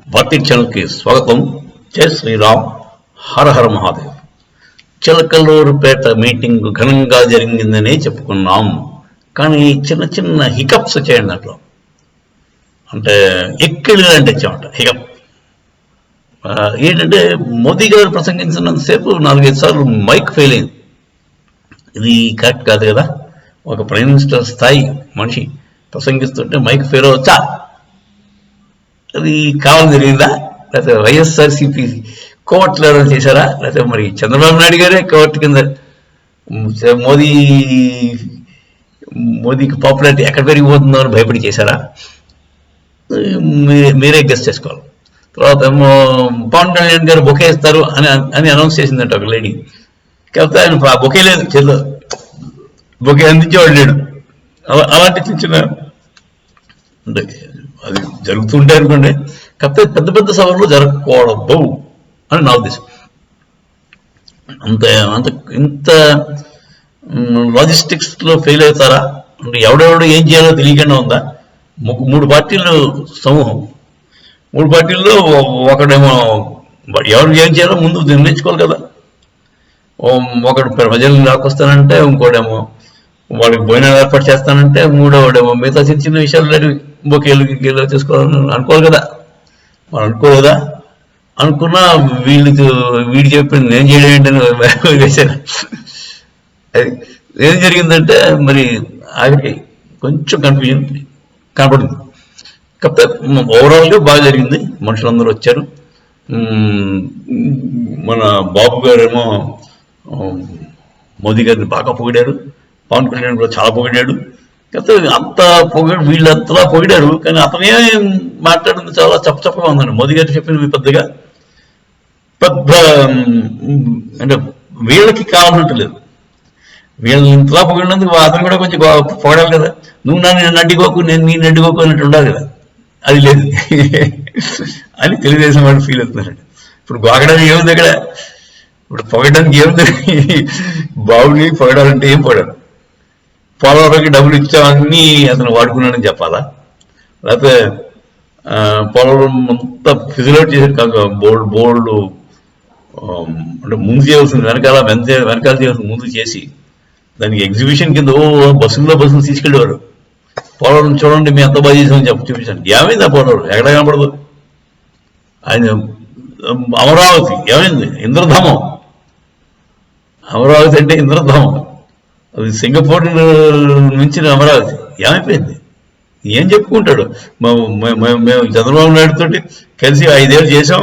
భారతీ ఛానల్కి స్వాగతం. జై శ్రీరామ్, హర హర మహాదేవ్. చిలకలూరుపేట మీటింగ్ ఘనంగా జరిగిందనే చెప్పుకున్నాం, కానీ చిన్న చిన్న హికప్స్ వచ్చాయండి దాంట్లో. అంటే ఎక్కిళ్ళు అంటే వచ్చామంట హికప్. ఏంటంటే మోదీ గారు ప్రసంగించినంతసేపు 4-5 సార్లు మైక్ ఫెయిల్ అయింది. ఇది కరెక్ట్ కాదు కదా. ఒక ప్రైమ్ మినిస్టర్ స్థాయి మనిషి ప్రసంగిస్తుంటే మైక్ ఫెయిల్ అవచ్చా? అది కావాలని జరిగిందా? లేకపోతే వైఎస్ఆర్సీపీ కోర్టులో చేశారా? లేకపోతే మరి చంద్రబాబు నాయుడు గారే కోర్టు కింద మోదీకి పాపులారిటీ ఎక్కడ పెరిగిపోతుందో అని భయపడి చేశారా? మీరే గెస్ట్ చేసుకోవాలి. తర్వాత ఏమో పవన్ కళ్యాణ్ గారు బొకే ఇస్తారు అని అనౌన్స్ చేసిందంట ఒక లేడీ. కాకపోతే ఆయన బొకే లేదు, చేతిలో బొకే అందించేవాడు లేడు. అలాంటి చిన్న చిన్న అంటే అది జరుగుతుంటాయి అనుకోండి. కాకపోతే పెద్ద పెద్ద సభలు జరగకూడదు అని నా ఉద్దేశం. అంత ఇంత లాజిస్టిక్స్లో ఫెయిల్ అవుతారా? అంటే ఎవడెవడు ఏం చేయాలో తెలియకుండా ఉందా? 3 పార్టీలు సమూహం, 3 పార్టీల్లో ఒకడేమో ఎవరు ఏం చేయాలో ముందు నిర్ణయించుకోవాలి కదా. ఒకడు ప్రజలు లాక్కొస్తానంటే, ఇంకోడేమో వాడికి భోజనాలు ఏర్పాటు చేస్తానంటే, మూడోవాడేమో మిగతా చిన్న చిన్న విషయాలు బొకేలు గికేలు తీసుకోవాలని అనుకోవాలి కదా. మనం అనుకోలేదా? అనుకున్నా వీడు చెప్పింది నేను చేయడం ఏంటని వేశాను. ఏం జరిగిందంటే మరి ఆఖరికి కొంచెం కన్ఫ్యూజన్ కనపడింది. కాకపోతే ఓవరాల్గా బాగా జరిగింది. మనుషులందరూ వచ్చారు. మన బాబు గారేమో మోదీ గారిని బాగా పొగిడారు, పవన్ కళ్యాణ్ కూడా చాలా పొగిడాడు. కాకపోతే అంత వీళ్ళంతలా పొగిడారు, కానీ అతనే మాట్లాడింది చాలా చప్పగా ఉందండి. మోదీ గారు చెప్పినవి పెద్ద అంటే వీళ్ళకి కావాలంటూ లేదు. వీళ్ళని ఇంతలా పొగిడినందుకు అతను కూడా కొంచెం పొగడాలి కదా. నువ్వు నన్ను అడ్డుకోకు, నేను నేను అడ్డుకోకు అన్నట్టు ఉండాలి కదా. అది లేదు అని తెలుగుదేశం వాళ్ళు ఫీల్ అవుతున్నారండి. ఇప్పుడు గోగడానికి ఏముంది అక్కడ? ఇప్పుడు పొగడానికి ఏముంది? బాబుని పొగడాలంటే ఏం పొగడాలి? పోలవరంకి డబ్బులు ఇచ్చామని అతను వాడుకున్నాడని చెప్పాలా? లేకపోతే పోలవరం అంతా ఫిజిలేట్ చేసేది కాదు, బోల్డ్ అంటే ముందు చేయాల్సింది వెనకాల చేయాల్సింది ముందు చేసి దానికి ఎగ్జిబిషన్ కింద బస్సులు తీసుకెళ్ళేవారు. పోలవరం చూడండి మేము ఎంత బాగా చేసామని చూపించాను. ఏమైంది ఆ పోలవరం? ఎక్కడ కనపడదు. ఆయన అమరావతి ఏమైంది? ఇంద్రధామం. అమరావతి అంటే ఇంద్రధామం. అది సింగపూర్ నుంచి అమరావతి ఏమైపోయింది? ఏం చెప్పుకుంటాడు? మేము చంద్రబాబు నాయుడు తోటి కలిసి 5 ఏళ్ళు చేసాం,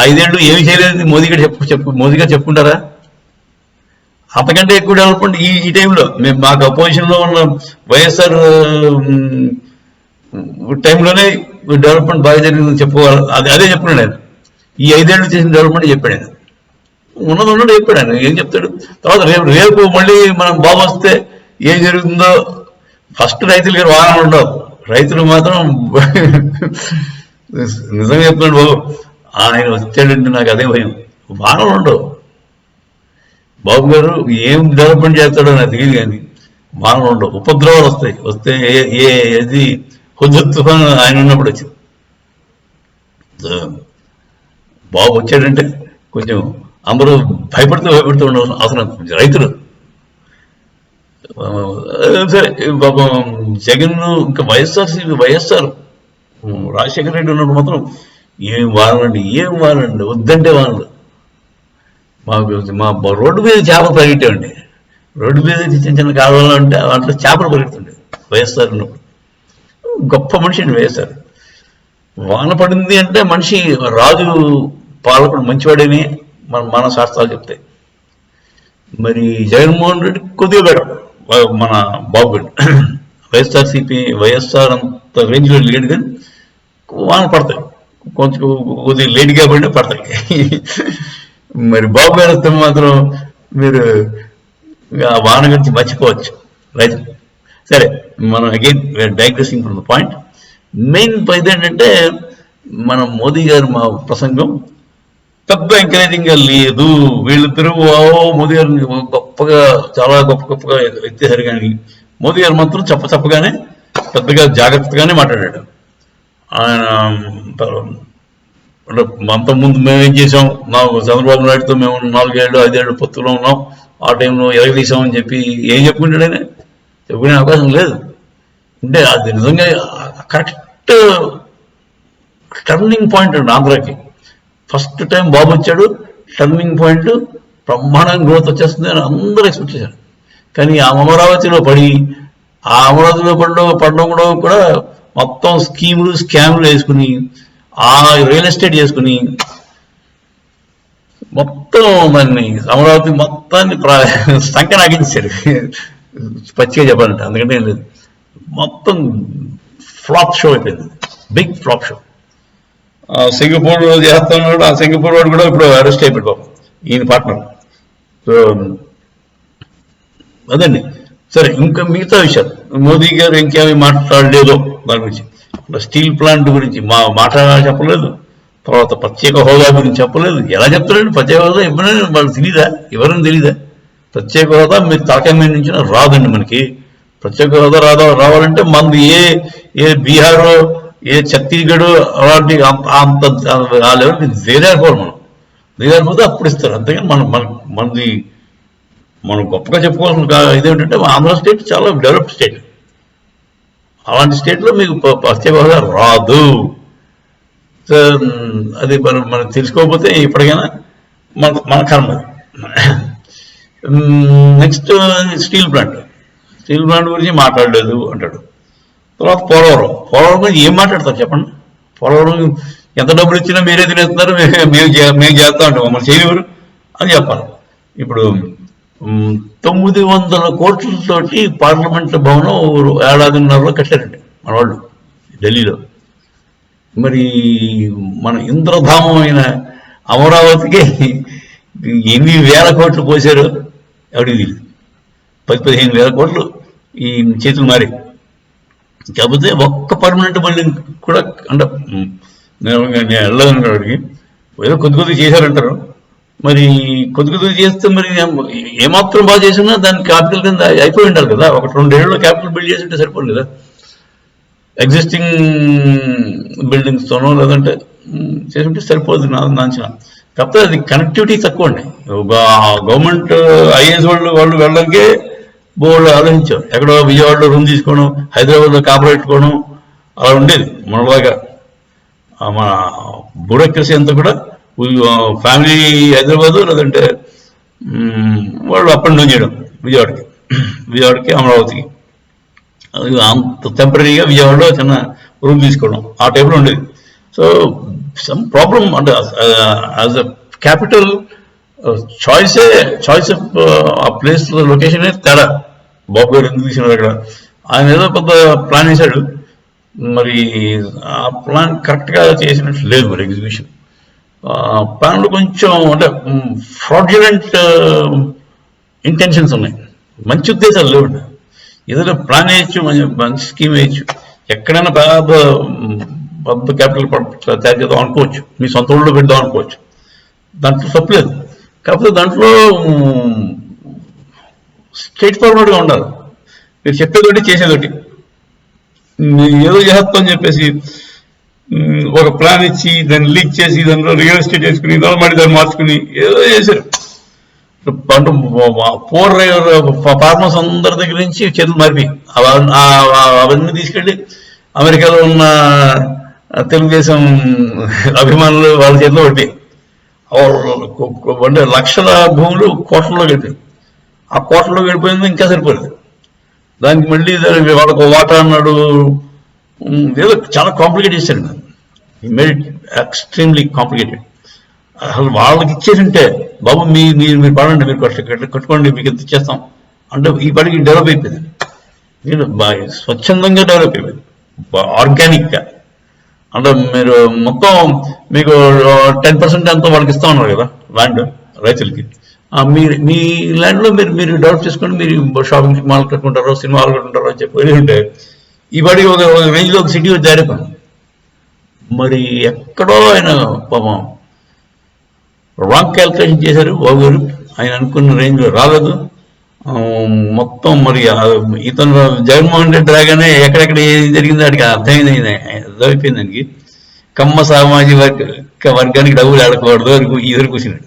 5 ఏళ్ళు ఏమి చేయలేదు మోదీ గారు చెప్పుకుంటారా? అంతకంటే ఎక్కువ డెవలప్మెంట్ ఈ టైంలో మేము మాకు అపోజిషన్లో ఉన్న వైఎస్ఆర్ టైంలోనే డెవలప్మెంట్ బాగా జరిగిందని చెప్పుకోవాలి. అదే చెప్పుకున్నాడు ఆయన. ఈ 5 ఏళ్ళు చేసిన డెవలప్మెంట్ చెప్పాడు ఆయన. ఉన్నది చెప్పాడు ఆయన. ఏం చెప్తాడు? తర్వాత రేపు మళ్ళీ మనం బాబు వస్తే ఏం జరుగుతుందో. ఫస్ట్ రైతులకి వాహనాలు ఉండవు, రైతులు మాత్రం నిజంగా చెప్తున్నాడు బాబు. ఆయన వచ్చాడంటే నాకు అదే భయం. వాహనాలు ఉండవు. బాబు గారు ఏం డెవలప్మెంట్ చేస్తాడో నాకు తెలియదు, కానీ వాహనాలు ఉండవు. ఉపద్రవాలు వస్తే ఏది హుద్హుద్ తుఫాన్ ఆయన ఉన్నప్పుడు వచ్చింది. బాబు వచ్చాడంటే కొంచెం అందరూ భయపడుతూ ఉండవు అవసరం. రైతులు సరే పాపం జగన్ ఇంకా వైఎస్ఆర్ రాజశేఖర రెడ్డి ఉన్నప్పుడు మాత్రం ఏం వానండి వద్దంటే వానలు. మా రోడ్డు మీద చేపలు పరిగెట్టేవండి. రోడ్డు మీద చిన్న చిన్న కాలువలు అంటే వాటిలో చేపలు పరిగెడుతుండే వైఎస్ఆర్ ఉన్నప్పుడు. గొప్ప మనిషి అండి వైఎస్ఆర్. వాన పడింది అంటే మనిషి రాజు పాలకుడు మంచివాడని మన శాస్త్రాలు చెప్తాయి. మరి జగన్మోహన్ రెడ్డి కొద్దిగా బెటర్, మన బాబు గారు. వైఎస్ఆర్ అంత రేంజ్లో లేడు, కానీ వాన పడతాయి, కొంచెం కొద్దిగా లేట్గా పడతాయి. మరి బాబు గారు వస్తే మాత్రం మీరు ఆ వాన గురించి మర్చిపోవచ్చు రైతు. సరే, మనం again digressing from the point. Main ఇది ఏంటంటే మన మోదీ గారు మా ప్రసంగం పెద్ద ఎంకరేజింగ్ గా లేదు. వీళ్ళిద్దరూ మోదీ గారిని గొప్పగా చాలా గొప్పగా ఎత్తేసారు, కానీ మోదీ గారు మాత్రం చెప్పగానే పెద్దగా జాగ్రత్తగానే మాట్లాడాడు. ఆయన అంటే అంతకుముందు మేము ఏం చేసాం, చంద్రబాబు నాయుడుతో మేము 4 ఏళ్ళు 5 ఏళ్ళు పొత్తులో ఉన్నాం, ఆ టైంలో ఎరగదీసామని చెప్పి ఏం చెప్పుకుంటాడని చెప్పుకునే అవకాశం లేదు. అంటే అది నిజంగా కరెక్ట్ టర్నింగ్ పాయింట్ అండి ఆంధ్రాకి. ఫస్ట్ టైం బాబు వచ్చాడు, టర్నింగ్ పాయింట్, బ్రహ్మాండంగా గ్రోత్ వచ్చేస్తుంది అని అందరూ ఎక్స్పెక్ట్ చేశారు. కానీ ఆ అమరావతిలో పడి, ఆ అమరావతిలో పడడం కూడా మొత్తం స్కీములు స్కాములు వేసుకుని, ఆ రియల్ ఎస్టేట్ చేసుకుని మొత్తం దాన్ని అమరావతి మొత్తాన్ని సంఖ్య నాగించారు, పచ్చిగా చెప్పాలంటే. అందుకంటే ఏం లేదు, మొత్తం ఫ్లాప్ షో అయిపోయింది, బిగ్ ఫ్లాప్ షో. సింగపూర్ చేస్తున్నాడు, ఆ సింగపూర్ వాడు కూడా ఇప్పుడు అరెస్ట్ అయిపోయాడు పాపం, ఈయన పార్ట్నర్. సో అదండి. సరే, ఇంకా మిగతా విషయాలు మోదీ గారు ఇంకేమీ మాట్లాడలేదు దాని గురించి. స్టీల్ ప్లాంట్ గురించి మాట చెప్పలేదు, తర్వాత ప్రత్యేక హోదా గురించి చెప్పలేదు. ఎలా చెప్తారండి ప్రత్యేక హోదా? ఇవ్వని వాళ్ళు తెలీదా? ఎవరని తెలీదా? ప్రత్యేక హోదా మీరు తలకాయ మీద నుంచి రాదండి మనకి. ప్రత్యేక హోదా రావాలంటే మనది ఏ బీహార్, ఏ ఛత్తీస్గఢ్ అలాంటి అంత ఆ లెవెల్కి దిగజారిపోవాలి. మనం దిగజారిపోతే అప్పుడు ఇస్తారు. అంతేగాని మనది మనం గొప్పగా చెప్పుకోవాల్సిన ఇదేంటంటే ఆంధ్ర స్టేట్ చాలా డెవలప్డ్ స్టేట్. అలాంటి స్టేట్లో మీకు ప్రత్యేక హోదా రాదు. అది మనం తెలుసుకోకపోతే ఇప్పటికైనా మన కర్మ. నెక్స్ట్ స్టీల్ ప్లాంట్ గురించి మాట్లాడలేదు అంటాడు. తర్వాత పోలవరం గురించి ఏం మాట్లాడతారు చెప్పండి? పోలవరం ఎంత డబ్బులు ఇచ్చినా మీరే తినేస్తున్నారు, మేము చేస్తా ఉంటాం, మమ్మల్ని చేయనివ్వరు అని చెప్పాలి. ఇప్పుడు 900 కోట్లతోటి పార్లమెంట్ భవనం 1.5 కట్టారండి మన వాళ్ళు ఢిల్లీలో. మరి మన ఇంద్రధామం అయిన అమరావతికి ఎన్ని వేల కోట్లు పోసారు ఎవరికి తెలియదు. 10-15 వేల కోట్లు ఈ చేతులు మారి. కాకపోతే ఒక్క పర్మనెంట్ బిల్డింగ్ కూడా అంటే నేను వెళ్ళదనుకో అడిగి ఏదో కొద్ది చేశారంటారు. మరి కొద్ది చేస్తే మరి ఏమాత్రం బాగా చేసినా దాని క్యాపిటల్ కింద అయిపోయి ఉండాలి కదా. 1-2 ఏళ్ళలో క్యాపిటల్ బిల్డ్ చేసి ఉంటే సరిపోదు కదా, ఎగ్జిస్టింగ్ బిల్డింగ్స్తోనో లేదంటే చేసుంటే సరిపోదు నా అంచనా. కాకపోతే అది కనెక్టివిటీ తక్కువ అండి. గవర్నమెంట్ ఐఏఎస్ వాళ్ళు వెళ్ళడానికే బోర్డు ఆలోచించాం. ఎక్కడో విజయవాడలో రూమ్ తీసుకోవడం, హైదరాబాద్లో కాపర్ పెట్టుకోవడం అలా ఉండేది. మనలాగా మన బ్యూరోక్రసీ అంతా కూడా ఫ్యామిలీ హైదరాబాదు లేదంటే వాళ్ళు అప్ అండ్ డౌన్ చేయడం విజయవాడకి అమరావతికి. అంత టెంపరీగా విజయవాడలో చిన్న రూమ్ తీసుకోవడం ఆ టైప్లో ఉండేది. సో సమ్ ప్రాబ్లం అంటే as a capital choice of ఆ ప్లేస్ లొకేషన్ తేడా. బాబు గారు ఎందుకు తీసినారు అక్కడ? ఆయన ఏదో కొంత ప్లాన్ వేశాడు, మరి ఆ ప్లాన్ కరెక్ట్గా చేసినట్టు లేదు. మరి ఎగ్జిక్యూషన్ ప్లాన్లో కొంచెం అంటే ఫ్రాడ్యులెంట్ ఇంటెన్షన్స్ ఉన్నాయి, మంచి ఉద్దేశాలు లేవండి. ఏదైనా ప్లాన్ వేయచ్చు, మంచి స్కీమ్ వేయచ్చు, ఎక్కడైనా పెద్ద క్యాపిటల్ తయారు చేద్దాం అనుకోవచ్చు, మీ సొంత ఊళ్ళో పెడదాం అనుకోవచ్చు, దాంట్లో తప్పలేదు. కాకపోతే దాంట్లో స్ట్రైట్ ఫార్వర్డ్గా ఉండాలి. మీరు చెప్పేదోటి చేసేదోటి. ఏదో చేస్తాం అని చెప్పేసి ఒక ప్లాన్ ఇచ్చి దాన్ని లీక్ చేసి దానిలో రియల్ ఎస్టేట్ చేసుకుని మళ్ళీ దాన్ని మార్చుకుని ఏదో చేశారు. పంట పూర్ ఫార్మర్స్ అందరి దగ్గర నుంచి చేతులు మారిపోయి అవన్నీ తీసుకెళ్ళి అమెరికాలో ఉన్న తెలుగుదేశం అభిమానులు వాళ్ళ చేతిలో పడిపోయి అంటే లక్షల భూములు కోట్లలో గడిపోయింది. ఆ కోట్లలో గడిపోయింది ఇంకా సరిపోలేదు. దానికి మళ్ళీ వాళ్ళకు వాటా అన్నాడు, ఏదో చాలా కాంప్లికేట్ చేశారు. Made it extremely complicated. అసలు వాళ్ళకి ఇచ్చేసింటే బాబు మీరు పడండి, మీరు కట్టుకోండి, మీకు ఎంత ఇచ్చేస్తాం అంటే ఈ పడికి డెవలప్ అయిపోయింది. నేను స్వచ్ఛందంగా డెవలప్ అయిపోయింది, ఆర్గానిక్గా. అంటే మీరు మొత్తం మీకు 10% ఎంతో వాళ్ళకి ఇస్తా ఉన్నారు కదా ల్యాండ్ రైతులకి. మీ ల్యాండ్లో మీరు డెవలప్ చేసుకోండి, మీరు షాపింగ్ మాల్ కట్టుకుంటారో సినిమా హాల్ కట్టుకుంటారో అని చెప్పి ఉంటే ఈ పాటికి ఒక రేంజ్లో ఒక సిటీ జారిపోయింది. మరి ఎక్కడో ఆయన పాపం రాంగ్ క్యాల్కులేషన్ చేశారు బాబు గారు. ఆయన అనుకున్న రేంజ్లో రాలేదు మొత్తం. మరి ఇతను జగన్మోహన్ రెడ్డి రాగానే ఎక్కడెక్కడ ఏది జరిగిందో వాడికి అర్థమైపోయింది దానికి. కమ్మ సామాజిక వర్గ ఇంకా వర్గానికి డబ్బులు ఆడకూడదు అని ఎదురు కూర్చున్నాడు.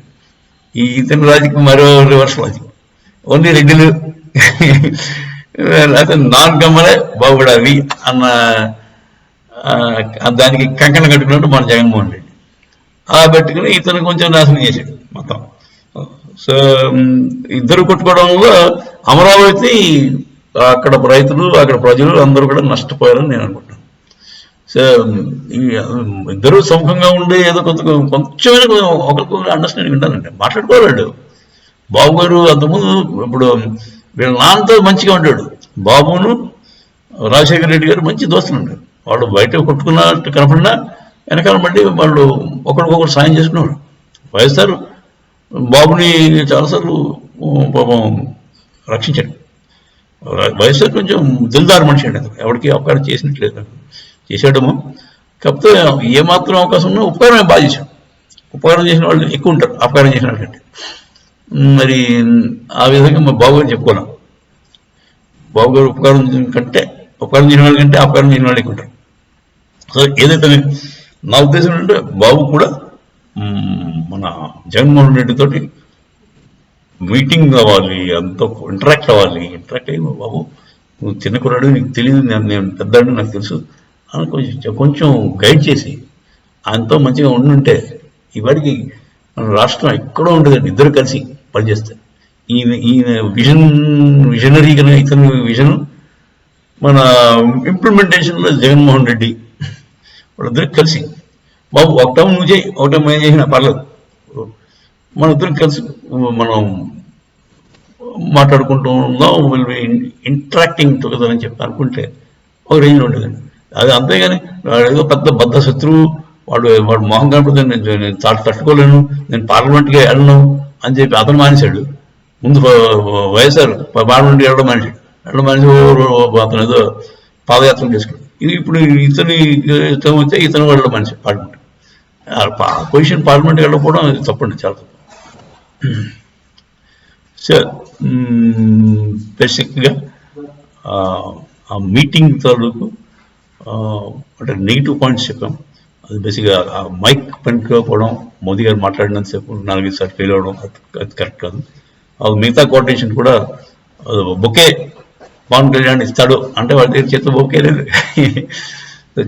ఇతని రాజకీయం మరో రివర్స్ లాజిక్. ఓన్లీ రెడ్డిలు లేకపోతే నాన్ కమ్మలే బాగుపడాలి అన్న దానికి కంకణ కట్టుకున్నట్టు మన జగన్మోహన్ రెడ్డి పెట్టుకుని ఇతను కొంచెం నాశనం చేశాడు మొత్తం. సో ఇద్దరు కొట్టుకోవడంలో అమరావతి అక్కడ రైతులు అక్కడ ప్రజలు అందరూ కూడా నష్టపోయారని నేను అనుకుంటున్నాను. సో ఇద్దరు సముఖంగా ఉండి ఏదో కొంచెమైనా ఒకరికి అండర్స్టాండింగ్ ఉండాలంటే మాట్లాడుకోవాలండి. బాబు గారు అంతకుముందు ఇప్పుడు వీళ్ళ నాన్నతో మంచిగా ఉంటాడు. బాబును రాజశేఖర రెడ్డి గారు మంచి దోస్తులు ఉంటారు. వాళ్ళు బయట కొట్టుకున్నట్టు కనపడినా వెనకాల మళ్ళీ వాళ్ళు ఒకరికొకరు సాయం చేసుకునేవాడు. వైఎస్ఆర్ బాబుని చాలాసార్లు పాపం రక్షించాడు. వైఎస్ఆర్ కొంచెం దిల్దార్ మనిషి అండి, ఎవరికి అపకారం చేసినట్లేదు, చేసాడేమో. కాకపోతే ఏమాత్రం అవకాశం ఉన్నా ఉపకారమే బాగా చేశాడు. ఉపకారం చేసిన వాళ్ళు ఎక్కువ ఉంటారు అపకారం చేసిన వాళ్ళకంటే. మరి ఆ విధంగా మా బాబు గారు చెప్పుకోలేం. బాబు గారు ఉపకారం చేసిన వాళ్ళకంటే అపకారం చేసిన వాళ్ళు ఎక్కువ ఉంటారు. సో ఏదైతే నా ఉద్దేశం ఏంటంటే బాబు కూడా మన జగన్మోహన్ రెడ్డి తోటి మీటింగ్ అవ్వాలి, అంత ఇంటరాక్ట్ అవ్వాలి. ఇంటరాక్ట్ అయ్యి బాబు నువ్వు చిన్న కుర్రాడు, నీకు తెలియదు, నేను పెద్దాడు నాకు తెలుసు అని కొంచెం గైడ్ చేసి ఆయనతో మంచిగా ఉండుంటే ఇవాడికి మన రాష్ట్రం ఎక్కడో ఉండదండి. ఇద్దరు కలిసి పనిచేస్తే ఈయన విజనరీగా ఇతని విజన్, మన ఇంప్లిమెంటేషన్లో జగన్మోహన్ రెడ్డి వాళ్ళిద్దరు కలిసి బాబు ఒకటం నువ్వు చేయి, ఒకటం మేము చేసినా పర్లేదు, మన ఇద్దరం కలిసి మనం మాట్లాడుకుంటూ ఉందాం, విల్ బి ఇంటరాక్టింగ్ టుగెదర్ అని చెప్పి అనుకుంటే ఒక రేంజ్లో ఉంటుందండి. అది అంతేగాని వాడు ఏదో పెద్ద బద్ద శత్రువు, వాడు మొహం కనపడితే నేను తట్టుకోలేను, నేను పార్లమెంట్కి వెళ్ళను అని చెప్పి అతను మానేశాడు. ముందు వైఎస్ఆర్ పార్లమెంట్కి వెళ్ళడం మానేశాడు. అతను ఏదో పాదయాత్ర చేసుకున్నాడు. ఇది ఇప్పుడు ఇతని ఇష్టం వస్తే ఇతను వెళ్ళడం మానేశాడు పార్లమెంట్. పొజిషన్ పార్లమెంట్కి వెళ్ళకపోవడం అది తప్పండి, చాలా తప్పు. సో బేసిక్గా ఆ మీటింగ్ తాలూకు అంటే నెగిటివ్ పాయింట్స్ చెప్పాం. అది బేసిక్గా ఆ మైక్ పెట్టుకోకపోవడం, మోదీ గారు మాట్లాడినంతసేపు 4-5 సార్లు ఫెయిల్ అవ్వడం, అది కరెక్ట్ కాదు. మిగతా కోఆర్డినేషన్ కూడా బొకే పవన్ కళ్యాణ్ ఇస్తాడు అంటే వాళ్ళ దగ్గర చేతిలో బొకే లేదు.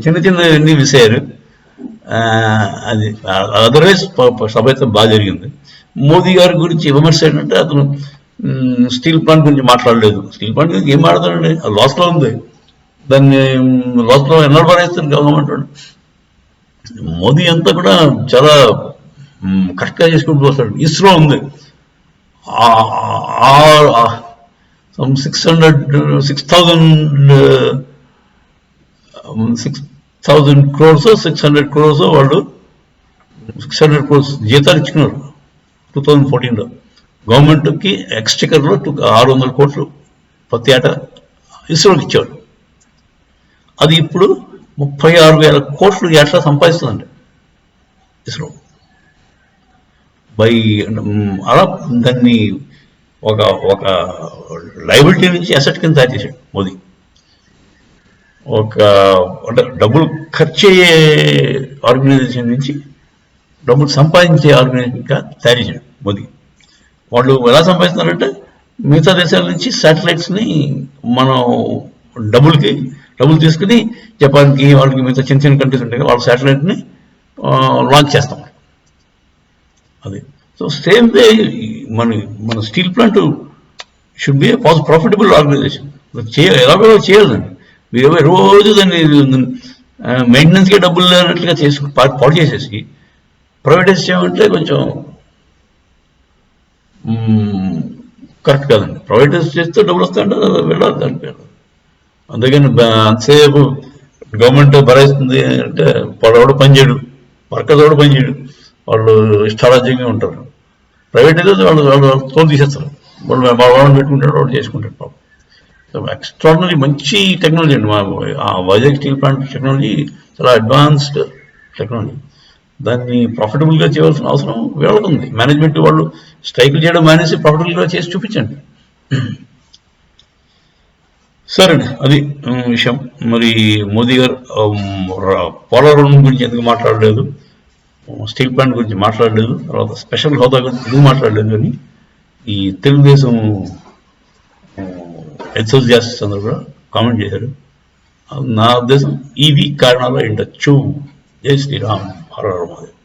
చిన్న చిన్నవన్నీ మిస్ అయ్యారు. అది అదర్వైజ్ సభ అయితే బాగా జరిగింది. మోదీ గారి గురించి విమర్శ ఏంటంటే అతను స్టీల్ ప్లాంట్ గురించి మాట్లాడలేదు. స్టీల్ ప్లాంట్ గురించి ఏం మాట్లాడతాడండి, అది లాస్లో ఉంది, దాన్ని లాస్లో ఎన్నో పడేస్తుంది గవర్నమెంట్. మోదీ అంతా కూడా చాలా కరెక్ట్గా చేసుకుంటూ వస్తాడు. ఇస్రో ఉంది, 6,000 crores 600 crores వాళ్ళు 600 crores జీతాలు ఇచ్చుకున్నారు 2014లో. గవర్నమెంట్కి ఎక్స్చెకర్లో 600 కోట్లు ప్రతి ఏటా ఇస్రోకి ఇచ్చాడు. అది ఇప్పుడు 36,000 కోట్లు ఏటా సంపాదిస్తుందండి ఇస్రో. అలా దాన్ని ఒక లైబిలిటీ నుంచి అసెట్ కింద తయారు చేశాడు మోదీ. అంటే డబ్బులు ఖర్చు అయ్యే ఆర్గనైజేషన్ నుంచి డబ్బులు సంపాదించే ఆర్గనైజేషన్గా తయారు చేశాడు మోదీ. వాళ్ళు ఎలా సంపాదిస్తున్నారంటే మిగతా దేశాల నుంచి శాటిలైట్స్ని మనం డబ్బులు తీసుకుని జపాన్కి వాళ్ళకి మిగతా చిన్న చిన్న కంట్రీస్ ఉంటాయి, వాళ్ళ శాటిలైట్ని లాంచ్ చేస్తాం. అది సో సేమ్ వే మన steel plant should be profitable organisation. ఎలాగో చేయాలండి. మీరు రోజు దాన్ని మెయింటెనెన్స్కే డబ్బులు లేనట్లుగా పాడు చేసేసి ప్రైవేటైజ్ చేయమంటే కొంచెం కరెక్ట్ కాదండి. ప్రైవేటైజ్ చేస్తే డబ్బులు వస్తాయంటే వెళ్ళాలి దానికి. అందుకని అంతసేపు గవర్నమెంట్ భరాయిస్తుంది అంటే వాడు పనిచేయడు, వర్కర్స్ కూడా పనిచేయడు, వాళ్ళు ఇష్టారాజ్యంగా ఉంటారు. ప్రైవేట్ అయితే వాళ్ళు తోలు తీసేస్తారు, వాళ్ళు పెట్టుకుంటాడు, వాడు చేసుకుంటాడు పాపం. ఎక్స్ట్రాడినరీ మంచి టెక్నాలజీ అండి. వైజాగ్ స్టీల్ ప్లాంట్ టెక్నాలజీ చాలా అడ్వాన్స్డ్ టెక్నాలజీ. దాన్ని ప్రాఫిటబుల్గా చేయవలసిన అవసరం వీళ్ళకు ఉంది. మేనేజ్మెంట్ వాళ్ళు స్ట్రైకులు చేయడం మానేసి ప్రాఫిటబుల్గా చేసి చూపించండి. సరేండి, అది విషయం. మరి మోదీ గారు పోలవరం గురించి ఎందుకు మాట్లాడలేదు, స్టీల్ ప్లాంట్ గురించి మాట్లాడలేదు, తర్వాత స్పెషల్ హోదా గురించి ఎందుకు మాట్లాడలేదు. కానీ ఈ తెలుగుదేశం ఎన్థూజియాస్ట్స్ అందరూ కూడా కామెంట్ చేశారు. నా ఉద్దేశం ఇవి కారణాలు ఉండొచ్చు. జై శ్రీరామ్, హర హర మహాదేవ్.